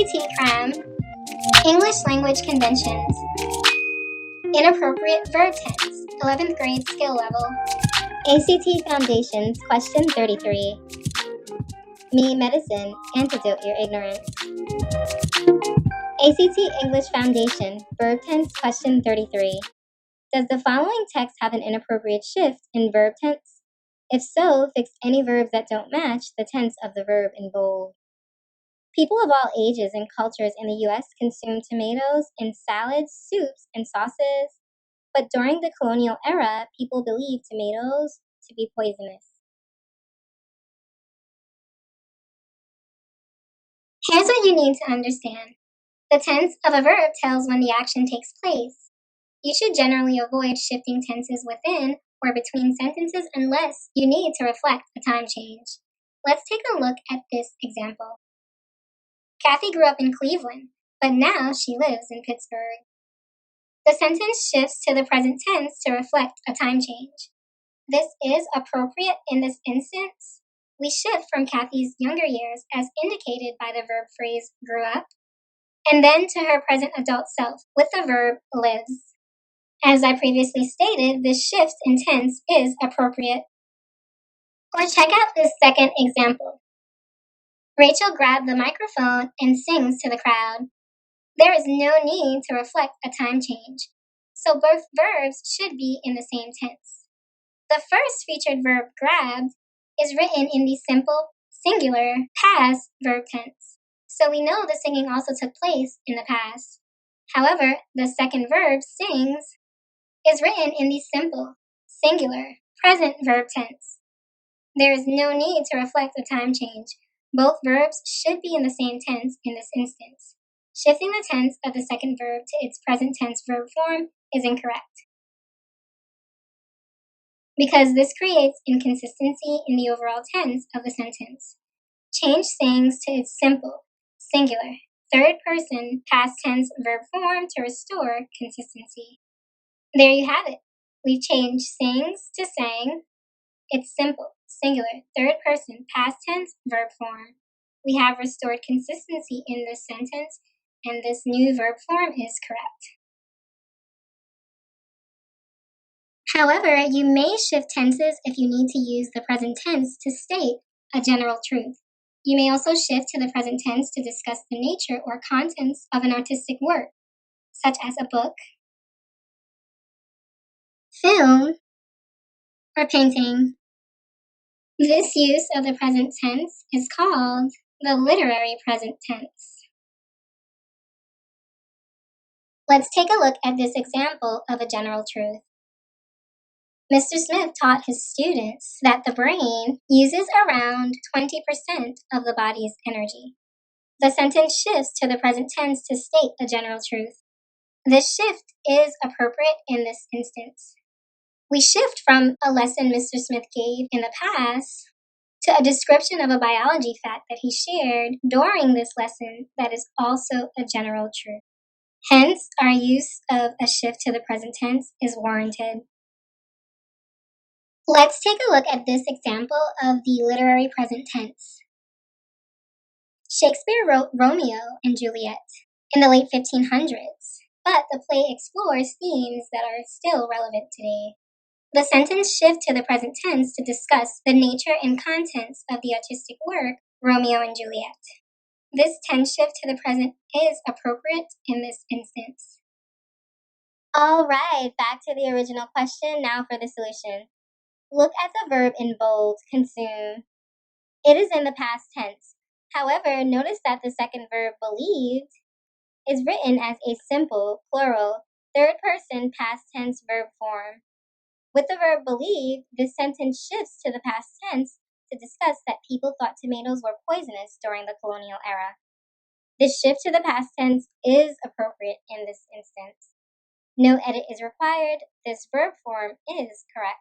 ACT cram, English language conventions, inappropriate verb tense, 11th grade skill level, ACT foundations, question 33. Me medicine, antidote your ignorance. ACT English foundation, verb tense, question 33. Does the following text have an inappropriate shift in verb tense? If so, fix any verbs that don't match the tense of the verb in bold. People of all ages and cultures in the U.S. consume tomatoes in salads, soups, and sauces, but during the colonial era, people believed tomatoes to be poisonous. Here's what you need to understand. The tense of a verb tells when the action takes place. You should generally avoid shifting tenses within or between sentences unless you need to reflect a time change. Let's take a look at this example. Kathy grew up in Cleveland, but now she lives in Pittsburgh. The sentence shifts to the present tense to reflect a time change. This is appropriate in this instance. We shift from Kathy's younger years, as indicated by the verb phrase grew up, and then to her present adult self with the verb lives. As I previously stated, this shift in tense is appropriate. Or check out this second example. Rachel grabbed the microphone and sings to the crowd. There is no need to reflect a time change, so both verbs should be in the same tense. The first featured verb grabbed is written in the simple, singular, past verb tense, so we know the singing also took place in the past. However, the second verb, sings, is written in the simple, singular, present verb tense. There is no need to reflect a time change. Both verbs should be in the same tense in this instance. Shifting the tense of the second verb to its present tense verb form is incorrect, because this creates inconsistency in the overall tense of the sentence. Change sings to its simple, singular, third person, past tense verb form to restore consistency. There you have it. We've changed sings to sang, its simple, singular, third person, past tense verb form. We have restored consistency in this sentence, and this new verb form is correct. However, you may shift tenses if you need to use the present tense to state a general truth. You may also shift to the present tense to discuss the nature or contents of an artistic work, such as a book, film, or painting. This use of the present tense is called the literary present tense. Let's take a look at this example of a general truth. Mr. Smith taught his students that the brain uses around 20% of the body's energy. The sentence shifts to the present tense to state a general truth. This shift is appropriate in this instance. We shift from a lesson Mr. Smith gave in the past to a description of a biology fact that he shared during this lesson that is also a general truth. Hence, our use of a shift to the present tense is warranted. Let's take a look at this example of the literary present tense. Shakespeare wrote Romeo and Juliet in the late 1500s, but the play explores themes that are still relevant today. The sentence shifts to the present tense to discuss the nature and contents of the artistic work, Romeo and Juliet. This tense shift to the present is appropriate in this instance. All right, back to the original question, now for the solution. Look at the verb in bold, consume. It is in the past tense. However, notice that the second verb, believed, is written as a simple, plural, third person past tense verb form. With the verb believe, this sentence shifts to the past tense to discuss that people thought tomatoes were poisonous during the colonial era. This shift to the past tense is appropriate in this instance. No edit is required. This verb form is correct.